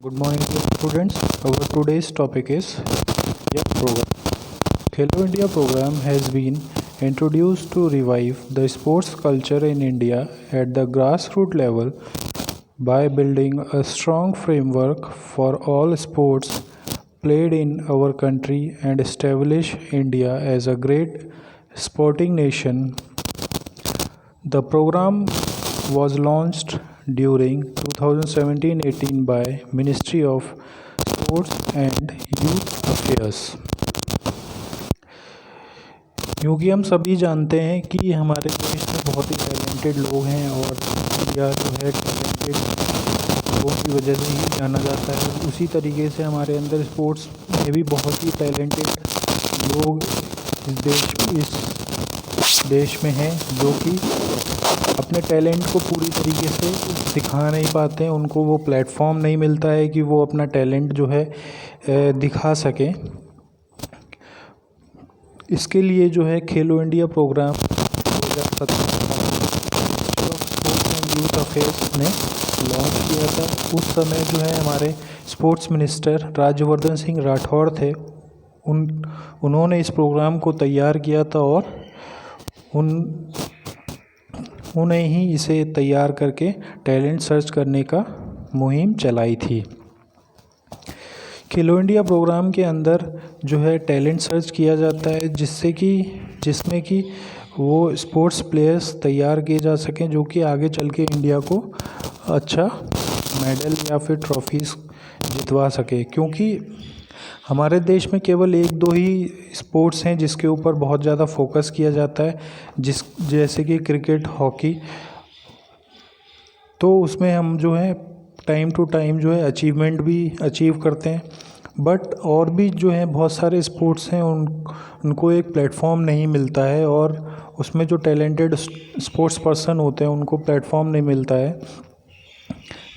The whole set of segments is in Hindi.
Good morning, dear students. Our today's topic is India program. Khelo India program has been introduced to revive the sports culture in India at the grassroots level by building a strong framework for all sports played in our country and establish India as a great sporting nation. The program was launched during 2017-18 by Ministry of Sports and Youth Affairs। क्योंकि हम सभी जानते हैं कि हमारे देश में बहुत ही टैलेंटेड लोग हैं और इंडिया जो है टैलेंटेड लोगों की वजह से ही जाना जाता है। उसी तरीके से हमारे अंदर स्पोर्ट्स में भी बहुत ही टैलेंटेड लोग इस देश में हैं जो कि अपने टैलेंट को पूरी तरीके से दिखा नहीं पाते हैं। उनको वो प्लेटफॉर्म नहीं मिलता है कि वो अपना टैलेंट जो है दिखा सकें। इसके लिए जो है Khelo India programme 2017 sports and youth affairs ने लॉन्च किया था। उस समय जो है हमारे स्पोर्ट्स मिनिस्टर राज्यवर्धन सिंह राठौड़ थे। उन्होंने इस प्रोग्राम को तैयार किया था और उन्हें ही इसे तैयार करके टैलेंट सर्च करने का मुहिम चलाई थी। खेलो इंडिया प्रोग्राम के अंदर जो है टैलेंट सर्च किया जाता है जिसमें कि वो स्पोर्ट्स प्लेयर्स तैयार किए जा सकें जो कि आगे चल के इंडिया को अच्छा मेडल या फिर ट्रॉफीज़ जितवा सके। क्योंकि हमारे देश में केवल एक दो ही स्पोर्ट्स हैं जिसके ऊपर बहुत ज़्यादा फोकस किया जाता है, जैसे कि क्रिकेट, हॉकी। तो उसमें हम जो है टाइम टू टाइम जो है अचीवमेंट भी अचीव करते हैं, बट और भी जो है बहुत सारे स्पोर्ट्स हैं उनको एक प्लेटफॉर्म नहीं मिलता है और उसमें जो टैलेंटेड स्पोर्ट्स पर्सन होते हैं उनको प्लेटफॉर्म नहीं मिलता है,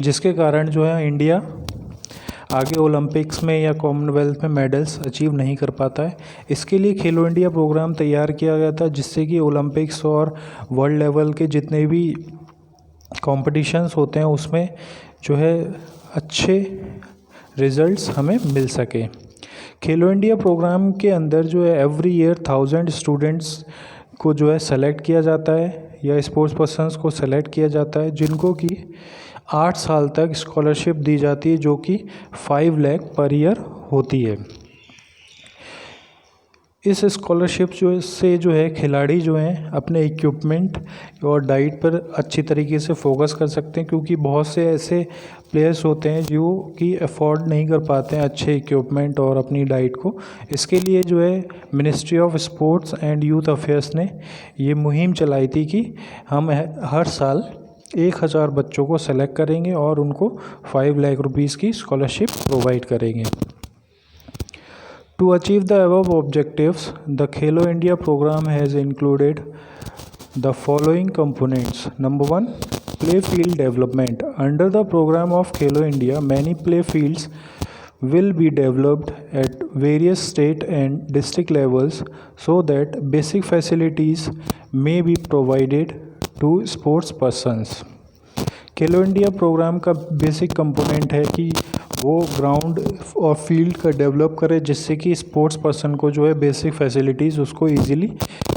जिसके कारण जो है इंडिया आगे ओलंपिक्स में या कॉमनवेल्थ में मेडल्स अचीव नहीं कर पाता है। इसके लिए खेलो इंडिया प्रोग्राम तैयार किया गया था जिससे कि ओलंपिक्स और वर्ल्ड लेवल के जितने भी कॉम्पिटिशन्स होते हैं उसमें जो है अच्छे रिजल्ट्स हमें मिल सके। खेलो इंडिया प्रोग्राम के अंदर जो है एवरी ईयर 1000 स्टूडेंट्स को जो है सेलेक्ट किया जाता है या स्पोर्ट्स पर्सन्स को सेलेक्ट किया जाता है जिनको कि 8 साल तक स्कॉलरशिप दी जाती है जो कि 5 लाख पर ईयर होती है। इस स्कॉलरशिप से जो है खिलाड़ी जो हैं अपने इक्विपमेंट और डाइट पर अच्छी तरीके से फोकस कर सकते हैं, क्योंकि बहुत से ऐसे प्लेयर्स होते हैं जो कि अफोर्ड नहीं कर पाते हैं अच्छे इक्विपमेंट और अपनी डाइट को। इसके लिए जो है ministry of sports and youth affairs ने ये मुहिम चलाई थी कि हम हर साल 1000 बच्चों को सेलेक्ट करेंगे और उनको 5 लाख रुपीज़ की स्कॉलरशिप प्रोवाइड करेंगे। To achieve the above objectives, the Khelo India program has included the following components. Number 1, play field development. Under the program of Khelo India, many play fields will be developed at various state and district levels so that basic facilities may be provided to sports persons. Khelo India programme का बेसिक कंपोनेंट है कि वो ग्राउंड और फील्ड का डेवलप करे जिससे कि स्पोर्ट्स पर्सन को जो है बेसिक फैसिलिटीज़ उसको इजीली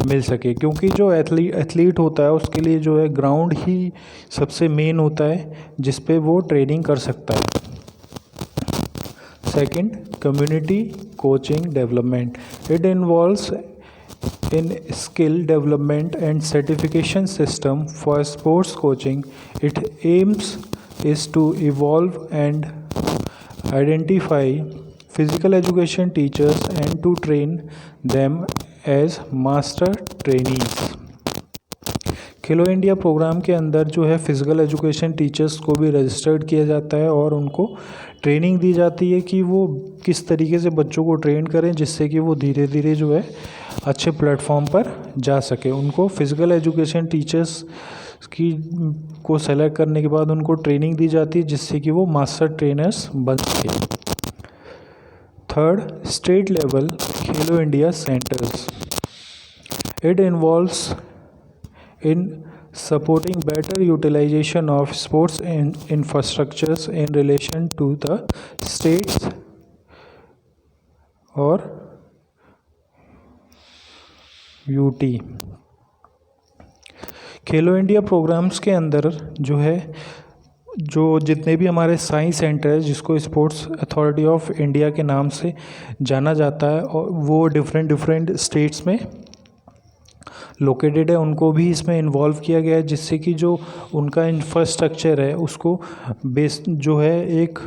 मिल सके। क्योंकि जो एथलीट होता है उसके लिए जो है ग्राउंड ही सबसे मेन होता है जिस पे वो ट्रेनिंग कर सकता है। Second, community coaching development. It involves in skill development and certification system for sports coaching. Its aims is to evolve and identify physical education teachers and to train them as master trainees. Khelo India programme के अंदर जो है फिज़िकल एजुकेशन टीचर्स को भी रजिस्टर्ड किया जाता है और उनको ट्रेनिंग दी जाती है कि वो किस तरीके से बच्चों को ट्रेन करें जिससे कि वो धीरे धीरे जो है अच्छे प्लेटफॉर्म पर जा सके। उनको फिज़िकल एजुकेशन टीचर्स को सेलेक्ट करने के बाद उनको ट्रेनिंग दी जाती है जिससे कि वो मास्टर ट्रेनर्स बन सके। Third, state level Khelo India centres. It involves in supporting better utilization of sports infrastructures in relation to the states और यूटी। खेलो इंडिया प्रोग्राम्स के अंदर जो है, जो जितने भी हमारे साइंस सेंटर है, जिसको स्पोर्ट्स अथॉरिटी ऑफ इंडिया के नाम से जाना जाता है, और वो डिफरेंट स्टेट्स में लोकेटेड है, उनको भी इसमें इन्वॉल्व किया गया है, जिससे कि जो उनका इंफ्रास्ट्रक्चर है उसको बेस जो है एक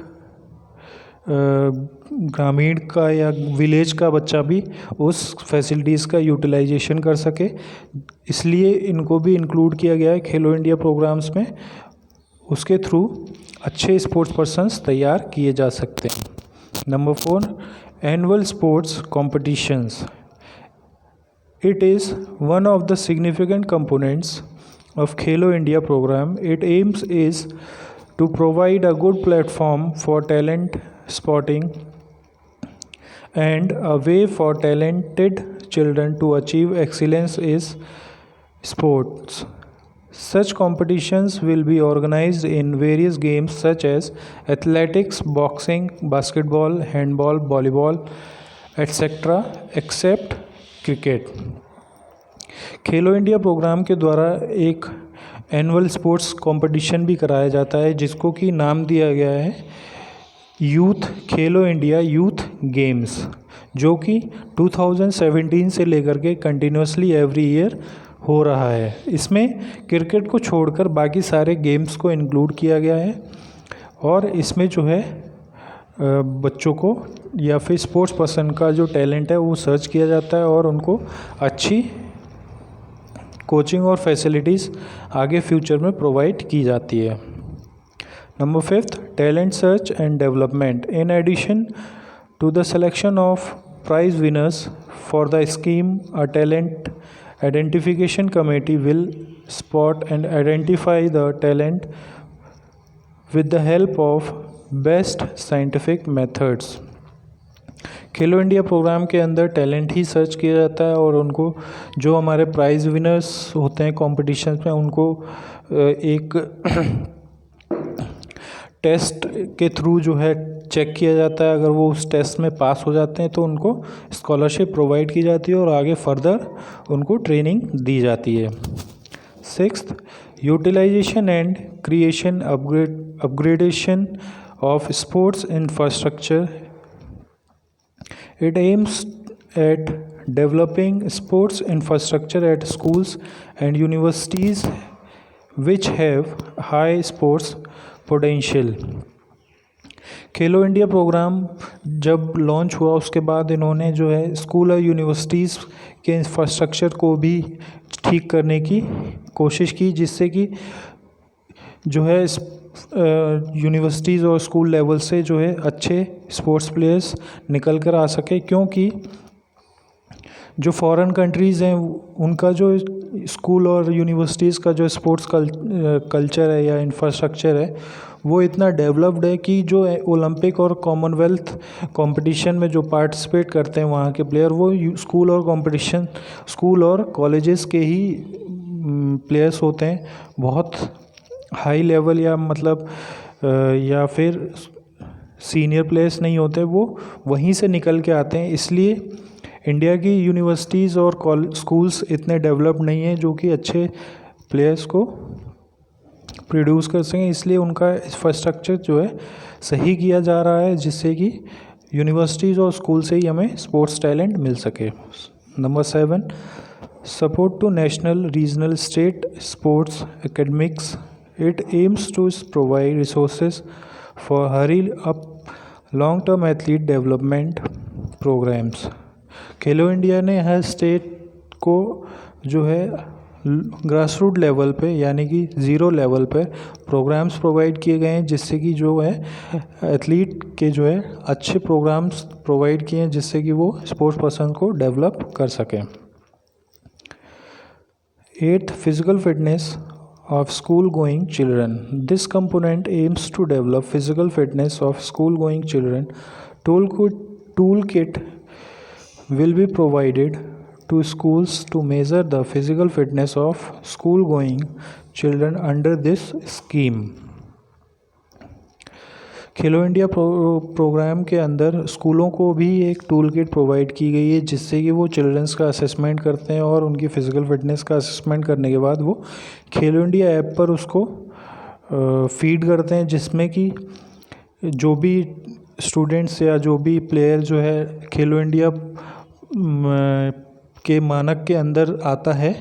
ग्रामीण का या विलेज का बच्चा भी उस फैसिलिटीज़ का यूटिलाइजेशन कर सके, इसलिए इनको भी इंक्लूड किया गया है खेलो इंडिया प्रोग्राम्स में। उसके थ्रू अच्छे स्पोर्ट्स पर्सन्स तैयार किए जा सकते हैं। Number 4, annual sports competitions. It is one of the significant components of Khelo India program. Its aims is to provide a good platform for talent spotting and a way for talented children to achieve excellence in sports. Such competitions will be organized in various games such as athletics, boxing, basketball, handball, volleyball, etc. except cricket. Khelo India programme के द्वारा एक एनुअल स्पोर्ट्स कंपटीशन भी कराया जाता है, जिसको कि नाम दिया गया है यूथ खेलो इंडिया यूथ गेम्स, जो कि 2017 से लेकर के कंटिन्यूसली एवरी ईयर हो रहा है। इसमें क्रिकेट को छोड़कर बाकी सारे गेम्स को इंक्लूड किया गया है, और इसमें जो है बच्चों को या फिर स्पोर्ट्स पर्सन का जो टैलेंट है वो सर्च किया जाता है, और उनको अच्छी कोचिंग और फैसिलिटीज़ आगे फ्यूचर में प्रोवाइड की जाती है। Number 5, talent search and development. In addition to the selection of prize winners for the scheme, a talent identification committee will spot and identify the talent with the help of best scientific methods. Khelo India programme के अंदर टैलेंट ही सर्च किया जाता है, और उनको जो हमारे प्राइज़ विनर्स होते हैं कॉम्पिटिशन में, उनको एक टेस्ट के थ्रू जो है चेक किया जाता है। अगर वो उस टेस्ट में पास हो जाते हैं तो उनको स्कॉलरशिप प्रोवाइड की जाती है और आगे फर्दर उनको ट्रेनिंग दी जाती है। 6th, utilisation and creation upgradation of sports infrastructure. It aims at developing sports infrastructure at schools and universities which have high sports potential. Khelo India programme जब लॉन्च हुआ उसके बाद इन्होंने जो है स्कूल और यूनिवर्सिटीज़ के इंफ्रास्ट्रक्चर को भी ठीक करने की कोशिश की, जिससे कि जो है यूनिवर्सिटीज़ और स्कूल लेवल से जो है अच्छे स्पोर्ट्स प्लेयर्स निकल कर आ सके, क्योंकि जो फॉरेन कंट्रीज़ हैं उनका जो स्कूल और यूनिवर्सिटीज़ का जो स्पोर्ट्स कल्चर है या इंफ्रास्ट्रक्चर है वो इतना डेवलप्ड है कि जो ओलंपिक और कॉमनवेल्थ कंपटीशन में जो पार्टिसिपेट करते हैं वहाँ के प्लेयर, वो स्कूल और कॉलेजेस के ही प्लेयर्स होते हैं। बहुत हाई लेवल या मतलब या फिर सीनियर प्लेयर्स नहीं होते, वो वहीं से निकल के आते हैं। इसलिए इंडिया की यूनिवर्सिटीज़ और स्कूल्स इतने डेवलप नहीं हैं जो कि अच्छे प्लेयर्स को प्रोड्यूस कर सकें, इसलिए उनका इंफ्रास्ट्रक्चर जो है सही किया जा रहा है, जिससे कि यूनिवर्सिटीज़ और स्कूल से ही हमें स्पोर्ट्स टैलेंट मिल सके। Number 7, support to national regional state sports academics. It aims to provide resources for hurry up long-term athlete development programs. Khelo India ने हर स्टेट को जो है ग्रास रूट लेवल पे यानी कि ज़ीरो लेवल पे प्रोग्राम्स प्रोवाइड किए गए हैं, जिससे कि जो है एथलीट के जो है अच्छे प्रोग्राम्स प्रोवाइड किए हैं, जिससे कि वो स्पोर्ट्स पर्सन को डेवलप कर सकें। 8th, physical fitness of school-going children. This component aims to develop physical fitness of school-going children. Toolkit will be provided to schools to measure the physical fitness of school-going children under this scheme. Khelo India programme के अंदर स्कूलों को भी एक टूल किट प्रोवाइड की गई है जिससे कि वो चिल्ड्रंस का असेसमेंट करते हैं और उनकी फ़िज़िकल फिटनेस का असेसमेंट करने के बाद वो खेलो इंडिया ऐप पर उसको फीड करते हैं, जिसमें कि जो भी स्टूडेंट्स या जो भी प्लेयर जो है खेलो इंडिया के मानक के अंदर आता है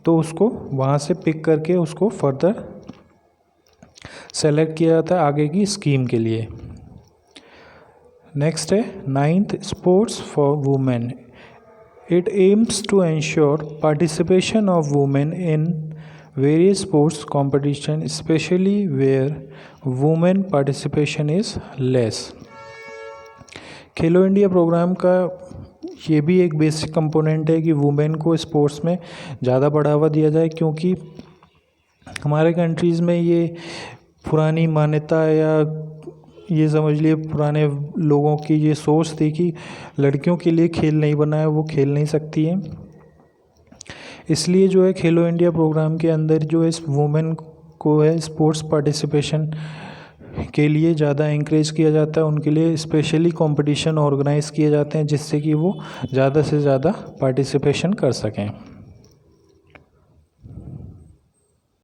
तो उसको वहाँ से पिक करके उसको फर्दर सेलेक्ट किया जाता है आगे की स्कीम के लिए। नेक्स्ट है 9th sports for women. It aims to ensure participation of women in various sports competition specially where women participation is less. Khelo India programme का ये भी एक बेसिक कंपोनेंट है कि वुमेन को स्पोर्ट्स में ज़्यादा बढ़ावा दिया जाए, क्योंकि हमारे कंट्रीज़ में ये पुरानी मान्यता या ये समझ लिए पुराने लोगों की ये सोच थी कि लड़कियों के लिए खेल नहीं बना है, वो खेल नहीं सकती हैं। इसलिए जो है खेलो इंडिया प्रोग्राम के अंदर जो है इस वुमेन को है स्पोर्ट्स पार्टिसिपेशन के लिए ज़्यादा इंकरेज किया जाता है, उनके लिए स्पेशली कंपटीशन ऑर्गेनाइज़ किए जाते हैं जिससे कि वो ज़्यादा से ज़्यादा पार्टिसिपेशन कर सकें।